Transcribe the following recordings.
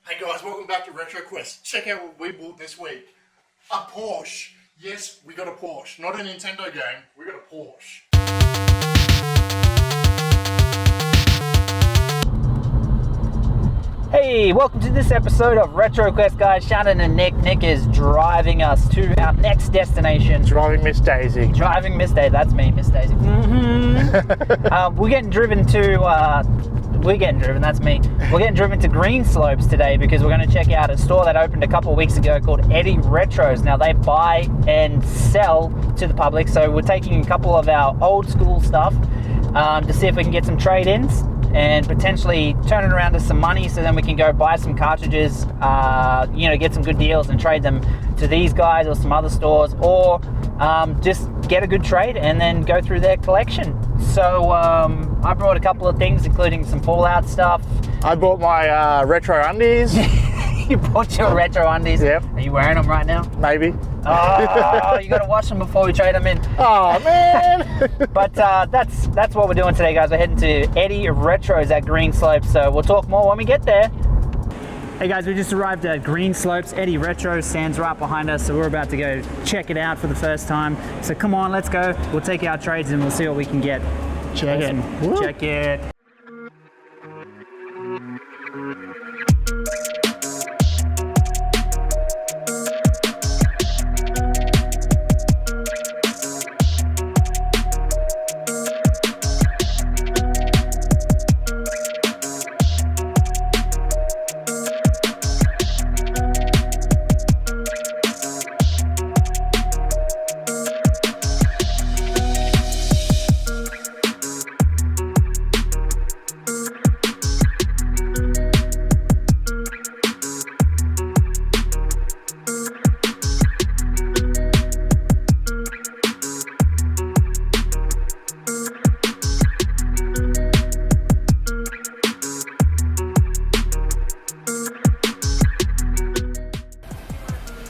Hey guys, welcome back to Retro Quest. Check out what we bought this week. A Porsche. Yes, we got a Porsche. Not a Nintendo game, we got a Porsche. Hey, welcome to this episode of Retro Quest, guys. Shannon and Nick. Nick is driving us to our next destination. Driving Miss Daisy. Driving Miss Daisy. That's me, Miss Daisy. We're getting driven to... that's me. We're getting driven to Green Slopes today because we're going to check out a store that opened a couple of weeks ago called Eddie Retros. Now, they buy and sell to the public, so we're taking a couple of our old school stuff to see if we can get some trade-ins and potentially turn it around to some money so then we can go buy some cartridges, get some good deals and trade them to these guys or some other stores, or just get a good trade and then go through their collection. So I brought a couple of things, including some Fallout stuff. I bought my retro undies. You bought your retro undies? Yep. Are you wearing them right now? Maybe. Oh, you got to wash them before we trade them in. Oh, man. But that's what we're doing today, guys. We're heading to Eddie Retros at Green Slopes, so we'll talk more when we get there. Hey guys, we just arrived at Green Slopes. Eddie Retro stands right behind us, so we're about to go check it out for the first time. So come on, let's go. We'll take our trades and we'll see what we can get. Check it. Woo. Check it.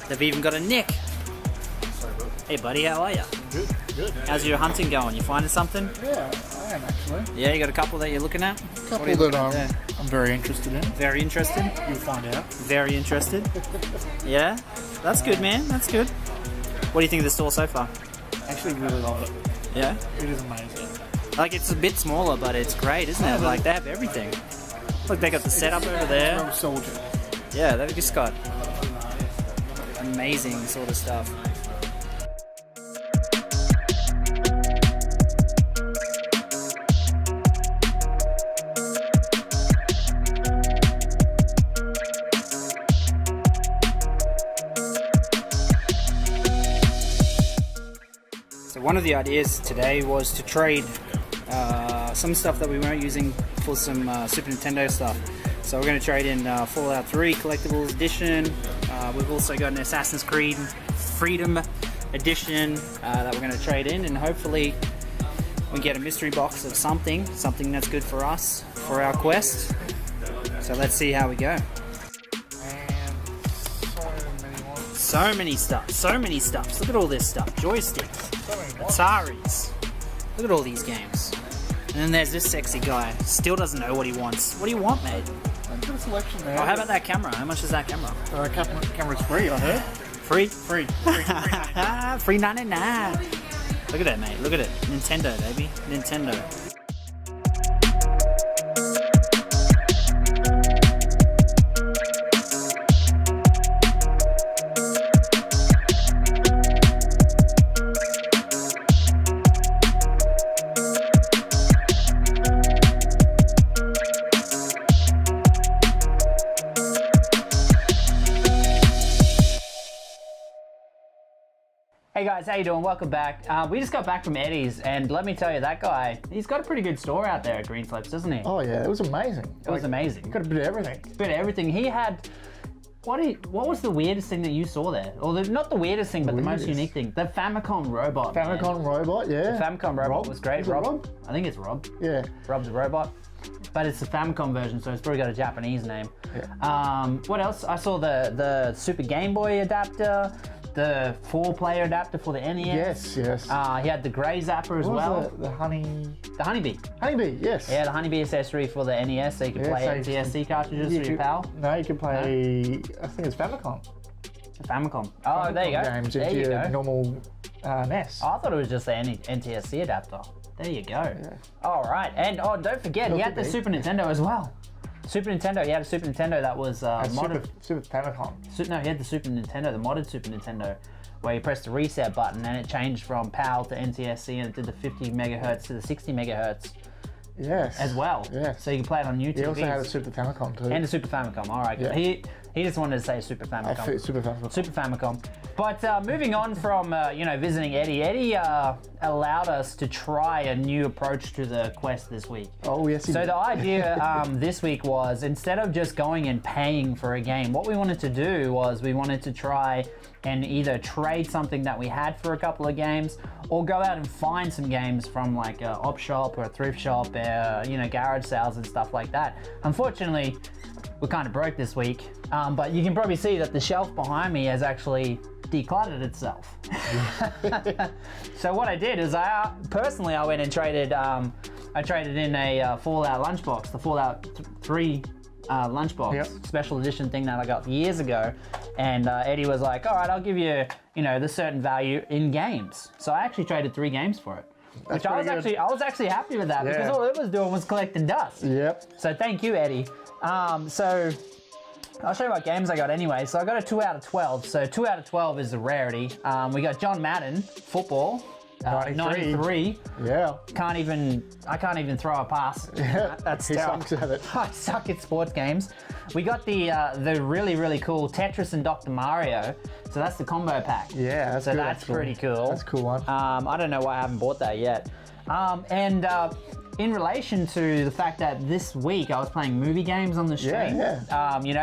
They've even got a Nick. Hey buddy, how are you? Good. How's your hunting going? You finding something? Yeah, I am actually. Yeah, you got a couple that you're looking at? A couple that I'm very interested in. Very interested? You'll find out. Very interested? Yeah? That's good, man. That's good. What do you think of the store so far? Actually, really love it. Yeah? It is amazing. Like, it's a bit smaller, but it's great, isn't it? Like, they have everything. Look, they got the setup over there. Soldier. Yeah, they've just got amazing sort of stuff. So one of the ideas today was to trade some stuff that we weren't using for some Super Nintendo stuff. So we're going to trade in Fallout 3 Collectibles Edition. We've also got an Assassin's Creed Freedom Edition that we're going to trade in, and hopefully we get a mystery box of something that's good for us, for our quest. So let's see how we go. And So many stuff. Look at all this stuff. Joysticks, Ataris. Look at all these games. And then there's this sexy guy. Still doesn't know what he wants. What do you want, mate? Good selection there. Oh, how about that camera? How much is that camera? Camera's free, I heard. Free? Free 99. Look at that, mate. Look at it. Nintendo, baby. Nintendo. Hey guys, how you doing? Welcome back. We just got back from Eddie's, and let me tell you, that guy, he's got a pretty good store out there at Green Slopes, doesn't he? Oh yeah, it was amazing. It was amazing. Got a bit of everything. Bit of everything. He had, what was the weirdest thing that you saw there? Or not the weirdest thing, but the most unique thing. The Famicom robot. Famicom robot, yeah. The Famicom robot was great. Is it Rob? I think it's Rob. Yeah. Rob's a robot. But it's the Famicom version, so it's probably got a Japanese name. Yeah. What else? I saw the Super Game Boy adapter. the 4-player adapter for the NES. Yes. He had the grey zapper as What well. was the honeybee? Honeybee. Yes. Yeah, the honeybee accessory for the NES, so you could play NTSC cartridges through your PAL. No, you can play. I think it's Famicom. Famicom. Oh, there you go. Games there into you your go. normal NES. Oh, I thought it was just the NTSC adapter. There you go. Yeah. All right, and don't forget, he had the Super Nintendo as well. Super Nintendo. He had a Super Nintendo that was modded. Super Famicom. No, he had the Super Nintendo, the modded Super Nintendo, where you press the reset button and it changed from PAL to NTSC and it did the 50 megahertz to the 60 megahertz. Yes. As well. Yes. So you can play it on new TVs. He also had a Super Famicom too. And a Super Famicom. All right. Yeah. He just wanted to say Super Famicom. Super Famicom. Super Famicom. But moving on from visiting Eddie allowed us to try a new approach to the Quest this week. Oh yes. So the idea this week was, instead of just going and paying for a game, what we wanted to do was we wanted to try and either trade something that we had for a couple of games, or go out and find some games from like a op shop or a thrift shop, garage sales and stuff like that. Unfortunately, we're kind of broke this week, but you can probably see that the shelf behind me has actually decluttered itself. So what I did is I went and traded. I traded in a Fallout lunchbox, the Fallout 3 lunchbox, special edition thing that I got years ago, and Eddie was like, "All right, I'll give you, the certain value in games." So I actually traded 3 games for it. Which I was actually happy with that, because all it was doing was collecting dust. Yep. So thank you, Eddie. So I'll show you what games I got anyway. So I got a 2 out of 12. So 2 out of 12 is a rarity. We got John Madden, football. 93. Yeah. I can't even throw a pass. That's he terrible. sucks at it. I suck at sports games. We got the really, really cool Tetris and Dr. Mario. So that's the combo pack. Yeah, that's so good, that's actually. pretty cool. That's a cool one. I don't know why I haven't bought that yet. In relation to the fact that this week I was playing movie games on the stream,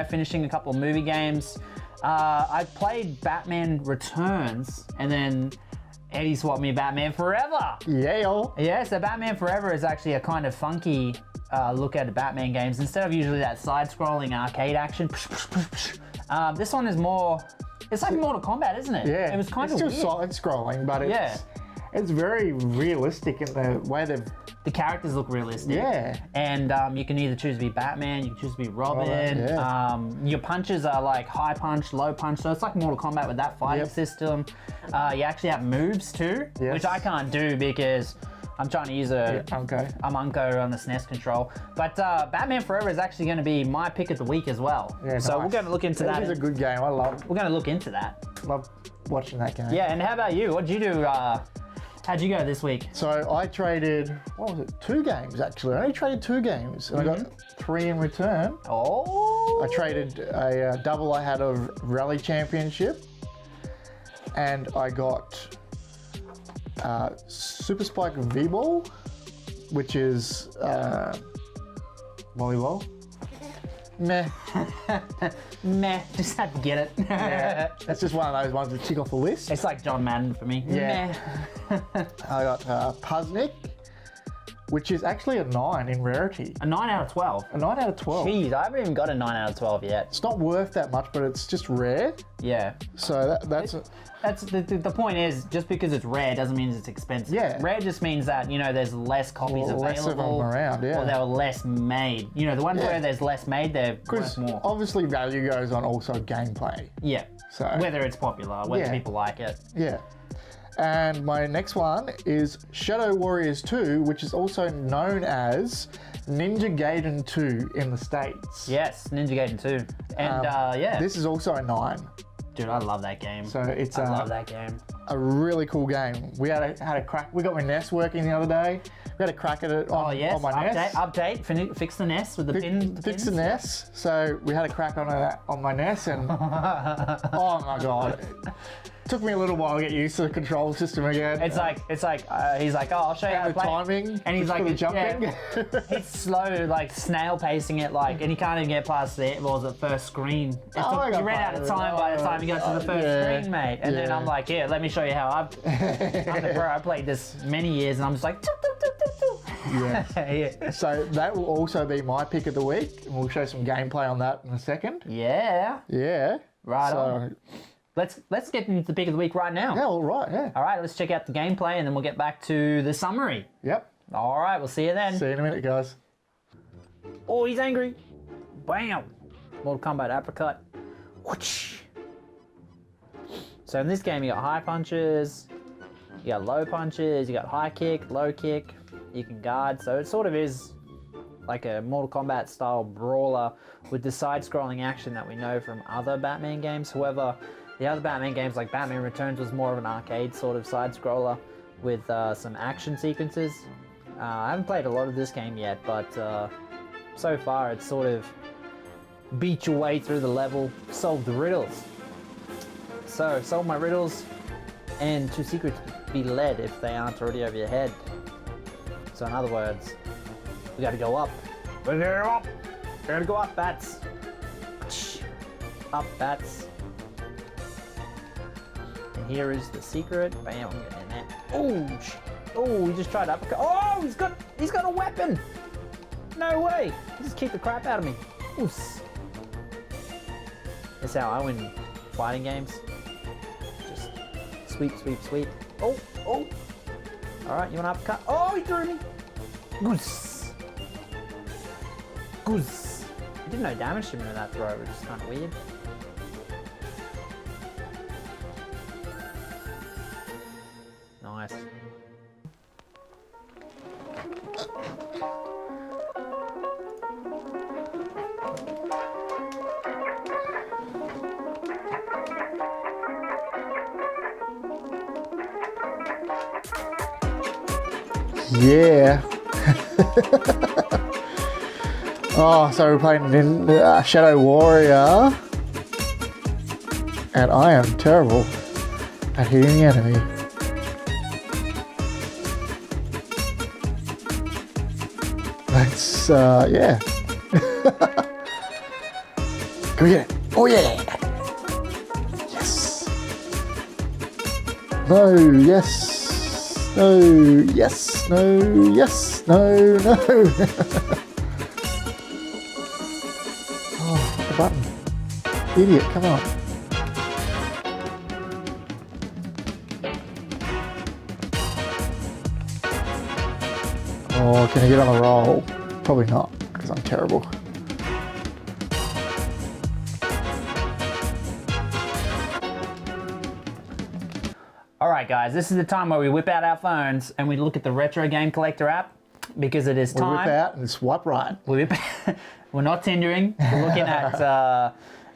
finishing a couple of movie games. I played Batman Returns, and then Eddie swapped me Batman Forever. Yeah, so Batman Forever is actually a kind of funky look at the Batman games. Instead of usually that side-scrolling arcade action, this one is more, it's like Mortal Kombat, isn't it? Yeah. It was kind of weird. It's still side-scrolling, but it's very realistic in the way they've... The characters look realistic. Yeah. And you can either choose to be Batman, you can choose to be Robin. Your punches are like high punch, low punch, so it's like Mortal Kombat with that fighting system. You actually have moves too, which I can't do because I'm trying to use a Unco on the SNES control. But Batman Forever is actually going to be my pick of the week as well. Yeah, so we're going to look into that. It is a good game. We're going to look into that. Love watching that game. Yeah, and how about you? What did you do? How'd you go this week? So I traded, 2 games actually. I only traded 2 games, and I got 3 in return. Oh! I traded a double I had of Rally Championship, and I got Super Spike V-Ball, which is volleyball. Meh. Meh, just had to get it. Yeah, that's just one of those ones that tick off the list. It's like John Madden for me. Yeah. I got Puznik, which is actually a 9 in rarity. A 9 out of 12? A 9 out of 12. Jeez, I haven't even got a 9 out of 12 yet. It's not worth that much, but it's just rare. Yeah. So that's the point is, just because it's rare doesn't mean it's expensive. Yeah. Rare just means that, there's less copies available. Less of them around, Or they were less made. The ones where there's less made, they're worth more. Obviously value goes on also gameplay. Yeah. So whether it's popular, whether people like it. Yeah. And my next one is Shadow Warriors 2, which is also known as Ninja Gaiden 2 in the States. Yes, Ninja Gaiden 2. And this is also a 9. Dude, I love that game. So it's I love that game. A really cool game. We had a crack. We got my NES working the other day. We had a crack at it on my NES. Update, fix the NES with the pin. Fix the NES. So we had a crack on my NES, and oh my god. Took me a little while to get used to the control system again. It's like he's like, oh, I'll show you how to play. Timing, and he's like, the jumping. Yeah, he's slow, like snail pacing it, and he can't even get past the first screen. You ran out of time by the time you got to the first screen, mate. And then I'm like, yeah, let me show you how I'm the pro. I played this many years, and I'm just like, yeah. So that will also be my pick of the week, and we'll show some gameplay on that in a second. Yeah. Yeah. Right on. let's get into the pick of the week right now. Yeah, all right, yeah. All right, let's check out the gameplay and then we'll get back to the summary. Yep. All right, we'll see you then. See you in a minute, guys. Oh, he's angry. Bam. Mortal Kombat uppercut. Whoosh. So in this game, you got high punches, you got low punches, you got high kick, low kick, you can guard. So it sort of is like a Mortal Kombat style brawler with the side-scrolling action that we know from other Batman games. However, the other Batman games like Batman Returns was more of an arcade sort of side-scroller with some action sequences. I haven't played a lot of this game yet, but so far it's sort of beat your way through the level, solve the riddles. So, solve my riddles, and to secrets be led if they aren't already over your head. So in other words, we gotta go up. We gotta go up! We gotta go up, bats! Up, bats. And here is the secret. Bam, I'm getting in there. Oh, oh, he just tried to uppercut. Oh, he's got a weapon! No way! He just kicked the crap out of me. Oos. That's how I win fighting games. Just sweep, sweep, sweep. Oh, oh. All right, you want to uppercut? Oh, he threw me. Goose. Goose. He did no damage to me with that throw, which is kind of weird. Nice. Yeah. Oh, so we're playing in Shadow Warrior, and I am terrible at hitting the enemy. Let's, yeah. Go get it. Oh, yeah. Yes. No, yes. No, yes, no, yes, no, no. Oh, hit the button. Idiot, come on. Oh, can I get on a roll? Probably not, because I'm terrible. Alright guys, this is the time where we whip out our phones and we look at the Retro Game Collector app because it is time. We whip out and swipe right. We're not tindering. We're looking at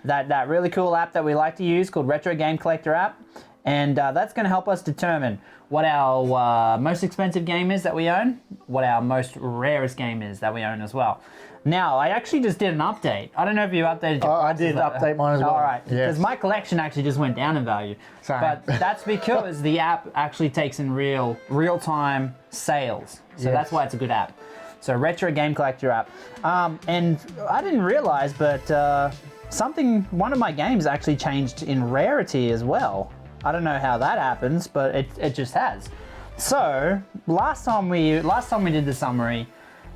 that really cool app that we like to use called Retro Game Collector app, and that's going to help us determine what our most expensive game is that we own, what our most rarest game is that we own as well. Now, I actually just did an update. I don't know if you updated your I did update mine as well. All right, because yes. my collection actually just went down in value. Same. But that's because the app actually takes in real-time sales. So Yes. that's why it's a good app. So Retro Game Collector app. And I didn't realize, but one of my games actually changed in rarity as well. I don't know how that happens, but it just has. So last time we did the summary,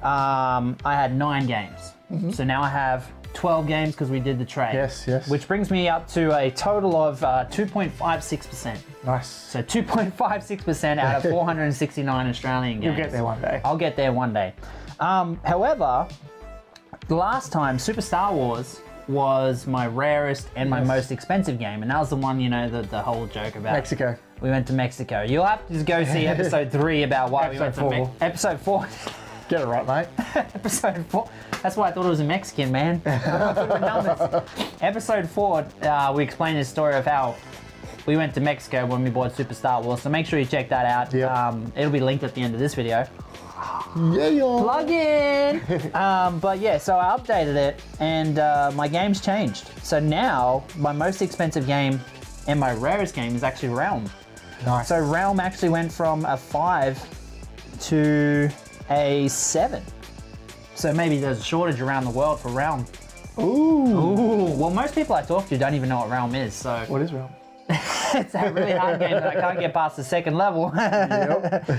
I had 9 games. Mm-hmm. So now I have 12 games because we did the trade. Yes, yes. Which brings me up to a total of 2.56%. Nice. So 2.56% out of 469 Australian games. You'll get there one day. I'll get there one day. However, last time Super Star Wars was my rarest and my most expensive game, and that was the one, you know, the whole joke about Mexico. We went to Mexico. You'll have to just go see episode 3 about why we went to Mexico. Episode 4. Get it right, mate. Episode 4. That's why I thought it was a Mexican, man. Episode 4, we explained the story of how we went to Mexico when we bought Super Star Wars, so make sure you check that out. Yep. It'll be linked at the end of this video. Yeah. Plug in! But yeah, so I updated it and my game's changed. So now, my most expensive game and my rarest game is actually Realm. Nice. So Realm actually went from a 5 to a 7. So maybe there's a shortage around the world for Realm. Ooh. Well, most people I talk to don't even know what Realm is, so... What is Realm? It's a really hard game that I can't get past the second level. Yep.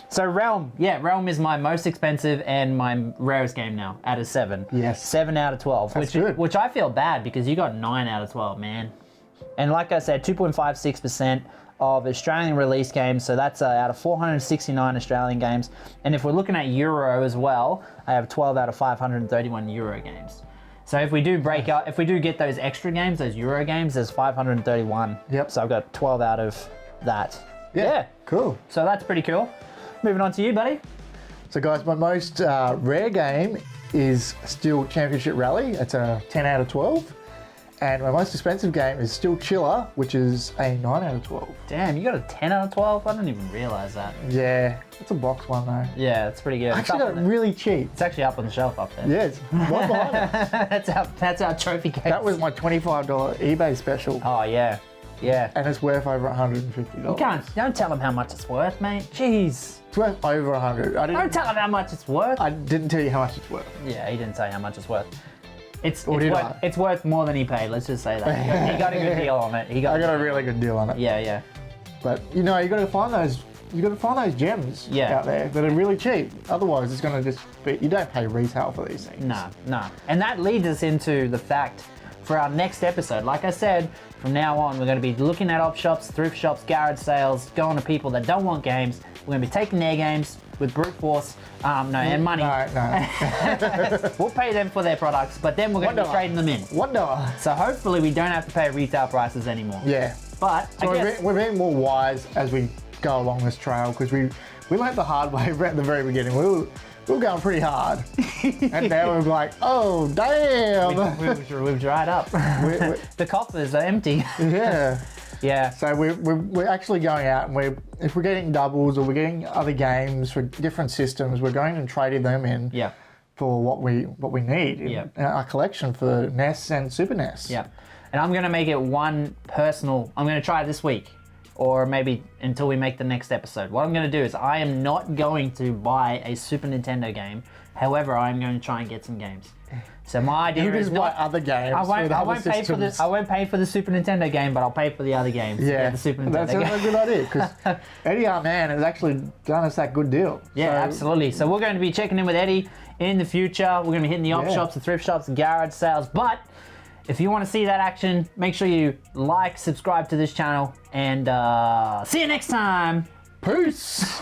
So Realm, yeah, Realm is my most expensive and my rarest game now, out of 7. Yes. 7 out of 12, That's good. which I feel bad because you got 9 out of 12, man. And like I said, 2.56% of Australian release games, so that's out of 469 Australian games. And if we're looking at Euro as well, I have 12 out of 531 Euro games. So if we do break out, if we do get those extra games, those Euro games, there's 531. Yep. So I've got 12 out of that. Yeah. Cool. So that's pretty cool. Moving on to you, buddy. So guys, my most rare game is still Championship Rally. It's a 10 out of 12. And my most expensive game is still Chiller, which is a 9 out of 12. Damn, you got a 10 out of 12? I didn't even realize that. Yeah, it's a box one though. Yeah, it's pretty good. I actually got it really cheap. It's actually up on the shelf up there. Yeah, it's right behind us. That's our trophy case. That was my $25 eBay special. Oh, yeah. Yeah. And it's worth over $150. You don't tell them how much it's worth, mate. Jeez. It's worth over 100. Don't tell them how much it's worth. I didn't tell you how much it's worth. Yeah, he didn't say how much it's worth. It's I? it's worth more than he paid, let's just say that. He got a good deal on it. I got a really good deal on it. Yeah. But you know, you got to find those gems out there that are really cheap. Otherwise, it's going to just be, you don't pay retail for these things. No. And that leads us into the fact for our next episode. Like I said, from now on, we're going to be looking at op shops, thrift shops, garage sales, going to people that don't want games. We're going to be taking their games with brute force, and money. No. We'll pay them for their products, but then we're going to be trading them in. $1. So hopefully we don't have to pay retail prices anymore. Yeah. But so we're being more wise as we go along this trail, because we learned the hard way right at the very beginning. We were going pretty hard. And now we're like, oh, damn. We've dried up. The coffers are empty. Yeah. Yeah. So we're actually going out, and if we're getting doubles or we're getting other games for different systems, we're going and trading them in for what we need in our collection for NES and Super NES. Yeah. And I'm going to make it one personal. I'm going to try it this week, or maybe until we make the next episode. What I'm going to do is I am not going to buy a Super Nintendo game. However, I'm going to try and get some games. So my idea is buy other games. I won't pay for the Super Nintendo game, but I'll pay for the other games. Yeah, the Super Nintendo that's game. a good idea, because Eddie, our man, has actually done us that good deal. Yeah, absolutely. So we're going to be checking in with Eddie in the future. We're going to be hitting the op shops, the thrift shops, the garage sales. But if you want to see that action, make sure you like, subscribe to this channel, and see you next time. Peace.